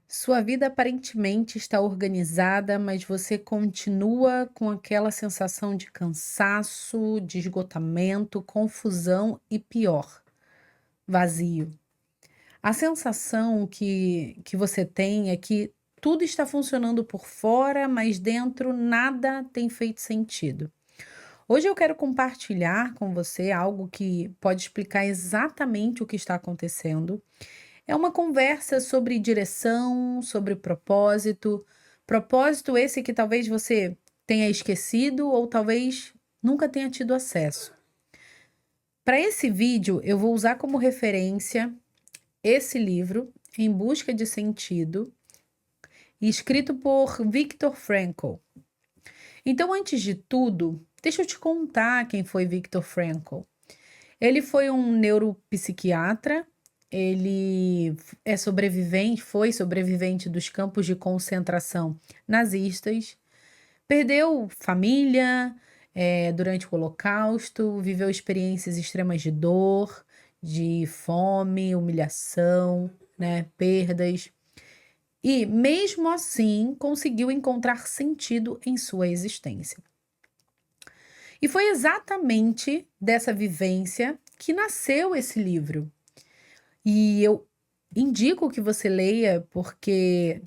Sua vida aparentemente está organizada, mas você continua com aquela sensação de cansaço, de esgotamento, confusão e pior, vazio. A sensação que você tem é que tudo está funcionando por fora, mas dentro nada tem feito sentido. Hoje eu quero compartilhar com você algo que pode explicar exatamente o que está acontecendo. É uma conversa sobre direção, sobre propósito. Propósito esse que talvez você tenha esquecido ou talvez nunca tenha tido acesso. Para esse vídeo, eu vou usar como referência esse livro, Em Busca de Sentido, escrito por Viktor Frankl. Então, antes de tudo, deixa eu te contar quem foi Viktor Frankl. Ele foi um neuropsiquiatra. Ele foi sobrevivente dos campos de concentração nazistas, perdeu família, durante o Holocausto, viveu experiências extremas de dor, de fome, humilhação, né, perdas. E, mesmo assim, conseguiu encontrar sentido em sua existência. E foi exatamente dessa vivência que nasceu esse livro. E eu indico que você leia porque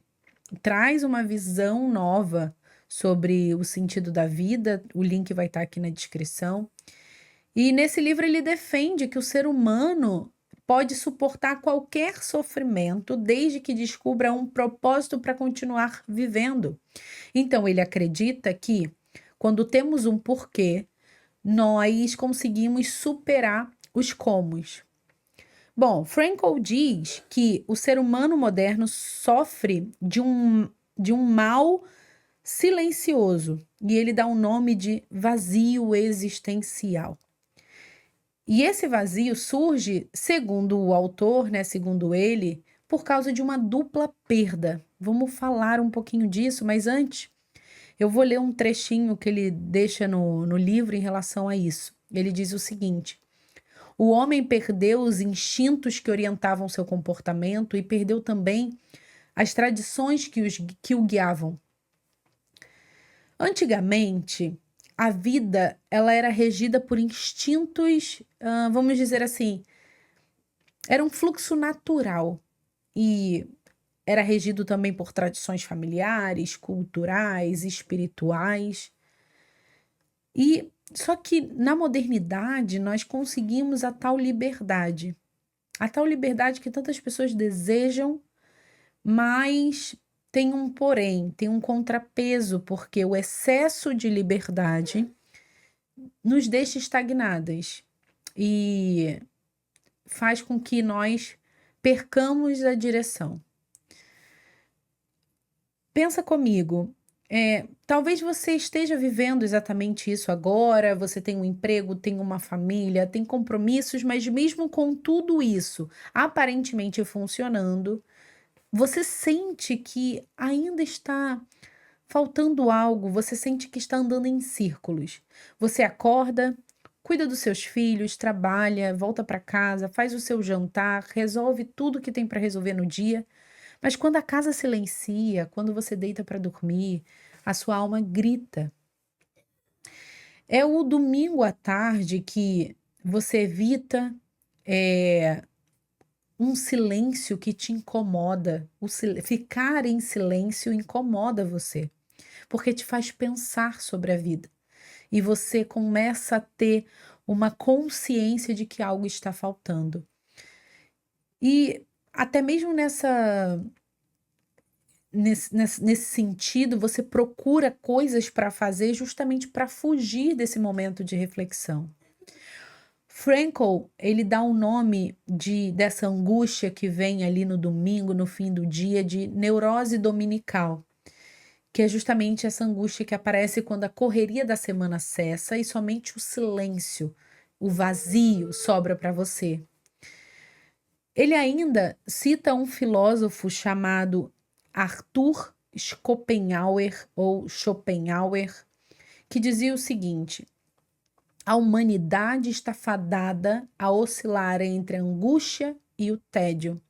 traz uma visão nova sobre o sentido da vida. O link vai estar aqui na descrição. E nesse livro ele defende que o ser humano pode suportar qualquer sofrimento desde que descubra um propósito para continuar vivendo. Então ele acredita que quando temos um porquê, nós conseguimos superar os comos. Bom, Frankl diz que o ser humano moderno sofre de um mal silencioso e ele dá o nome de vazio existencial. E esse vazio surge, segundo o autor, né, segundo ele, por causa de uma dupla perda. Vamos falar um pouquinho disso, mas antes eu vou ler um trechinho que ele deixa no livro em relação a isso. Ele diz o seguinte: o homem perdeu os instintos que orientavam seu comportamento e perdeu também as tradições que o guiavam. Antigamente, a vida ela era regida por instintos, vamos dizer assim, era um fluxo natural e era regido também por tradições familiares, culturais, espirituais. E só que na modernidade nós conseguimos a tal liberdade que tantas pessoas desejam, mas tem um porém, tem um contrapeso, porque o excesso de liberdade nos deixa estagnadas e faz com que nós percamos a direção. Pensa comigo, talvez você esteja vivendo exatamente isso agora, você tem um emprego, tem uma família, tem compromissos, mas mesmo com tudo isso aparentemente funcionando, você sente que ainda está faltando algo, você sente que está andando em círculos. Você acorda, cuida dos seus filhos, trabalha, volta para casa, faz o seu jantar, resolve tudo que tem para resolver no dia, mas quando a casa silencia, quando você deita para dormir, a sua alma grita. É o domingo à tarde que você evita um silêncio que te incomoda. Ficar em silêncio incomoda você, porque te faz pensar sobre a vida. E você começa a ter uma consciência de que algo está faltando. E até mesmo nesse sentido, você procura coisas para fazer justamente para fugir desse momento de reflexão. Frankl, ele dá o nome dessa angústia que vem ali no domingo, no fim do dia, de neurose dominical, que é justamente essa angústia que aparece quando a correria da semana cessa e somente o silêncio, o vazio sobra para você. Ele ainda cita um filósofo chamado Arthur Schopenhauer, que dizia o seguinte: a humanidade está fadada a oscilar entre a angústia e o tédio.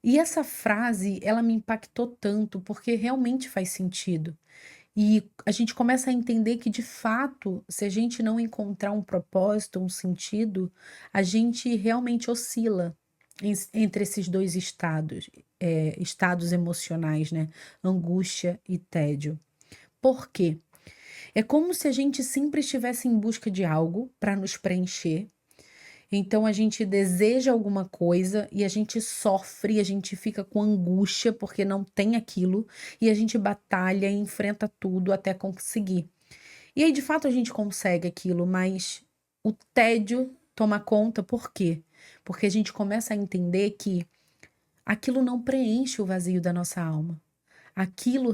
E essa frase, ela me impactou tanto, porque realmente faz sentido. E a gente começa a entender que, de fato, se a gente não encontrar um propósito, um sentido, a gente realmente oscila entre esses dois estados, estados emocionais, né? Angústia e tédio. Por quê? É como se a gente sempre estivesse em busca de algo para nos preencher. Então a gente deseja alguma coisa e a gente sofre, a gente fica com angústia porque não tem aquilo, e a gente batalha e enfrenta tudo até conseguir. E aí, de fato, a gente consegue aquilo, mas o tédio toma conta, por quê? Porque a gente começa a entender que aquilo não preenche o vazio da nossa alma. Aquilo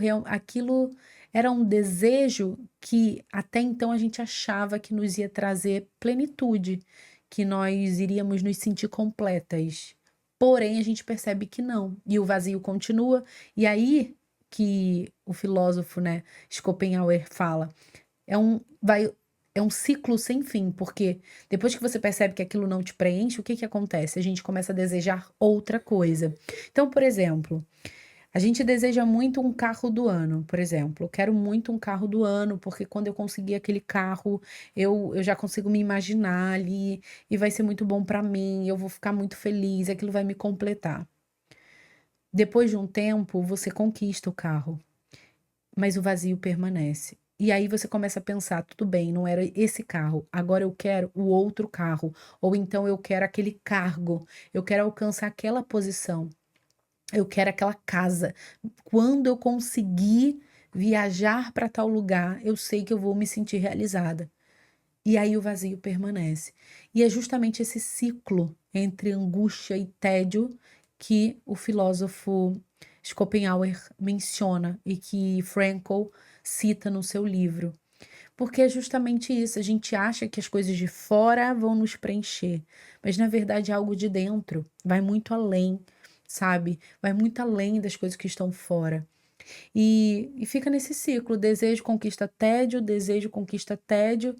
era um desejo que até então a gente achava que nos ia trazer plenitude, que nós iríamos nos sentir completas. Porém, a gente percebe que não, e o vazio continua. E aí que o filósofo, né, Schopenhauer fala, é um ciclo sem fim, porque depois que você percebe que aquilo não te preenche, o que que acontece? A gente começa a desejar outra coisa. Então, por exemplo, a gente deseja muito um carro do ano, por exemplo. Eu quero muito um carro do ano, porque quando eu conseguir aquele carro, eu já consigo me imaginar ali e vai ser muito bom para mim, eu vou ficar muito feliz, aquilo vai me completar. Depois de um tempo, você conquista o carro, mas o vazio permanece. E aí você começa a pensar, tudo bem, não era esse carro, agora eu quero o outro carro, ou então eu quero aquele cargo, eu quero alcançar aquela posição. Eu quero aquela casa. Quando eu conseguir viajar para tal lugar, eu sei que eu vou me sentir realizada. E aí o vazio permanece. E é justamente esse ciclo entre angústia e tédio que o filósofo Schopenhauer menciona e que Frankl cita no seu livro. Porque é justamente isso, a gente acha que as coisas de fora vão nos preencher, mas na verdade é algo de dentro, vai muito além, sabe? Vai muito além das coisas que estão fora. E fica nesse ciclo, desejo conquista tédio, desejo conquista tédio,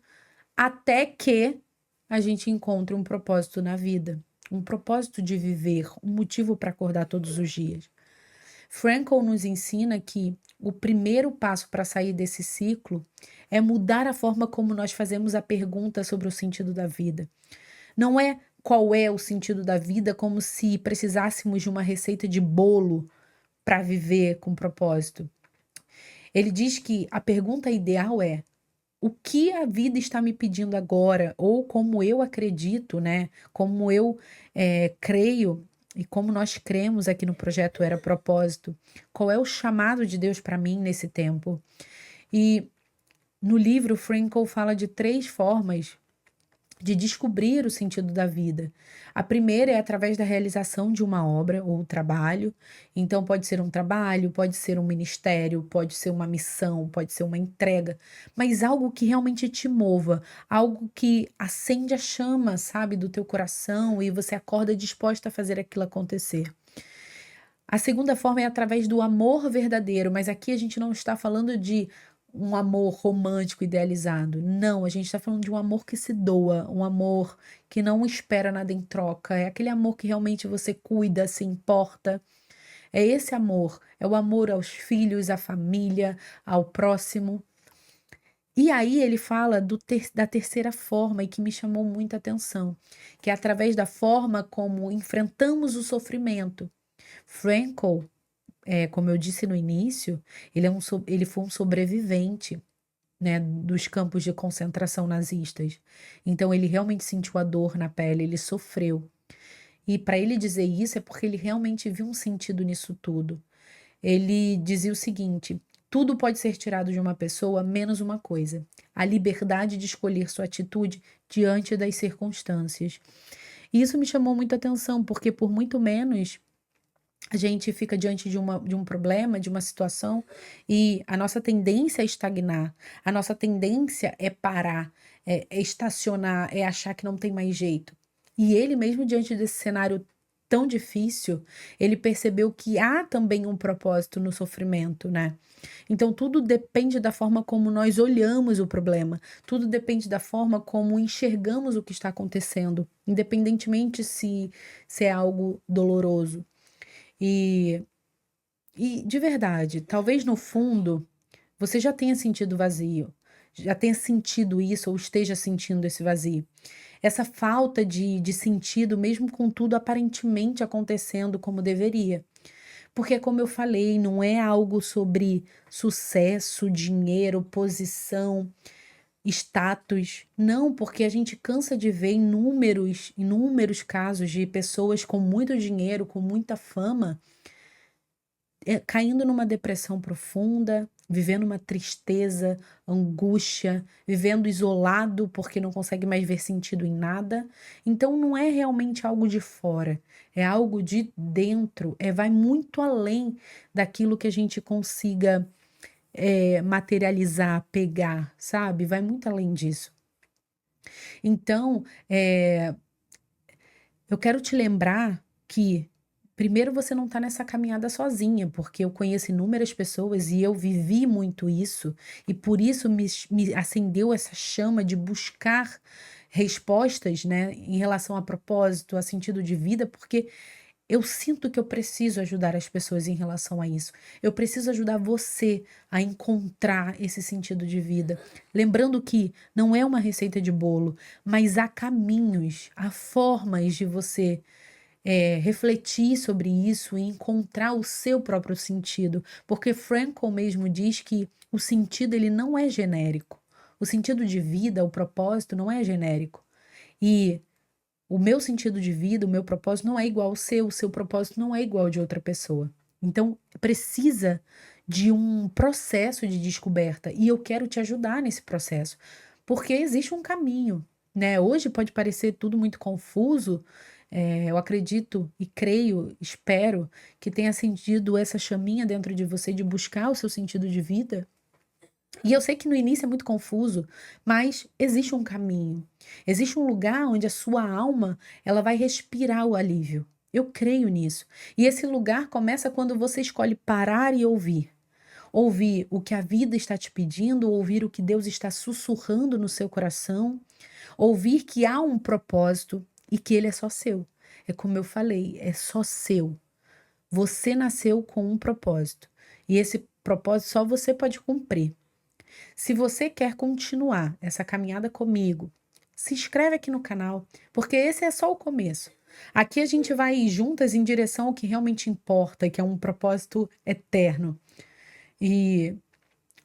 até que a gente encontre um propósito na vida, um propósito de viver, um motivo para acordar todos os dias. Frankl nos ensina que o primeiro passo para sair desse ciclo é mudar a forma como nós fazemos a pergunta sobre o sentido da vida. Não é qual é o sentido da vida, como se precisássemos de uma receita de bolo para viver com propósito. Ele diz que a pergunta ideal é: o que a vida está me pedindo agora? Ou como eu acredito, né? Como eu creio e como nós cremos aqui no projeto Era Propósito. Qual é o chamado de Deus para mim nesse tempo? E no livro, Frankl fala de 3 formas de descobrir o sentido da vida. A primeira é através da realização de uma obra ou trabalho. Então, pode ser um trabalho, pode ser um ministério, pode ser uma missão, pode ser uma entrega, mas algo que realmente te mova, algo que acende a chama, sabe, do teu coração e você acorda disposta a fazer aquilo acontecer. A segunda forma é através do amor verdadeiro, mas aqui a gente não está falando de um amor romântico idealizado. Não, a gente está falando de um amor que se doa, um amor que não espera nada em troca. É aquele amor que realmente você cuida, se importa. É esse amor, é o amor aos filhos, à família, ao próximo. E aí ele fala da terceira forma e que me chamou muita atenção, que é através da forma como enfrentamos o sofrimento. Frankl, como eu disse no início, ele foi um sobrevivente, né, dos campos de concentração nazistas. Então ele realmente sentiu a dor na pele, ele sofreu. E para ele dizer isso é porque ele realmente viu um sentido nisso tudo. Ele dizia o seguinte: tudo pode ser tirado de uma pessoa, menos uma coisa: a liberdade de escolher sua atitude diante das circunstâncias. E isso me chamou muita atenção, porque por muito menos a gente fica diante de um problema, de uma situação, e a nossa tendência é estagnar, a nossa tendência é parar, é estacionar, é achar que não tem mais jeito. E ele, mesmo diante desse cenário tão difícil, ele percebeu que há também um propósito no sofrimento, né? Então, tudo depende da forma como nós olhamos o problema, tudo depende da forma como enxergamos o que está acontecendo, independentemente se é algo doloroso. E, e de verdade, talvez no fundo você já tenha sentido vazio, já tenha sentido isso ou esteja sentindo esse vazio. Essa falta de sentido, mesmo com tudo aparentemente acontecendo como deveria. Porque, como eu falei, não é algo sobre sucesso, dinheiro, posição, status. Não, porque a gente cansa de ver inúmeros casos de pessoas com muito dinheiro, com muita fama, caindo numa depressão profunda, vivendo uma tristeza, angústia, vivendo isolado porque não consegue mais ver sentido em nada. Então não é realmente algo de fora, é algo de dentro, vai muito além daquilo que a gente consiga materializar, pegar, sabe? Vai muito além disso. Então, eu quero te lembrar que, primeiro, você não está nessa caminhada sozinha, porque eu conheço inúmeras pessoas e eu vivi muito isso, e por isso me acendeu essa chama de buscar respostas, né, em relação a propósito, a sentido de vida, porque eu sinto que eu preciso ajudar as pessoas em relação a isso. Eu preciso ajudar você a encontrar esse sentido de vida. Lembrando que não é uma receita de bolo, mas há caminhos, há formas de você refletir sobre isso e encontrar o seu próprio sentido. Porque Frankl mesmo diz que o sentido ele não é genérico. O sentido de vida, o propósito não é genérico. E o meu sentido de vida, o meu propósito não é igual ao o seu propósito não é igual ao de outra pessoa. Então, precisa de um processo de descoberta e eu quero te ajudar nesse processo, porque existe um caminho, né? Hoje pode parecer tudo muito confuso, eu acredito e creio, espero que tenha acendido essa chaminha dentro de você de buscar o seu sentido de vida. E eu sei que no início é muito confuso, mas existe um caminho. Existe um lugar onde a sua alma, ela vai respirar o alívio. Eu creio nisso. E esse lugar começa quando você escolhe parar e ouvir. Ouvir o que a vida está te pedindo, ouvir o que Deus está sussurrando no seu coração, ouvir que há um propósito e que ele é só seu. É como eu falei, é só seu. Você nasceu com um propósito. E esse propósito só você pode cumprir. Se você quer continuar essa caminhada comigo, se inscreve aqui no canal, porque esse é só o começo. Aqui a gente vai juntas em direção ao que realmente importa, que é um propósito eterno. E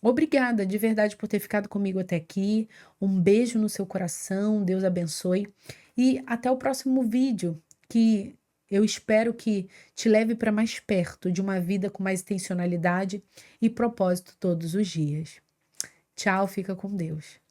obrigada de verdade por ter ficado comigo até aqui. Um beijo no seu coração, Deus abençoe. E até o próximo vídeo, que eu espero que te leve para mais perto de uma vida com mais intencionalidade e propósito todos os dias. Tchau, fica com Deus.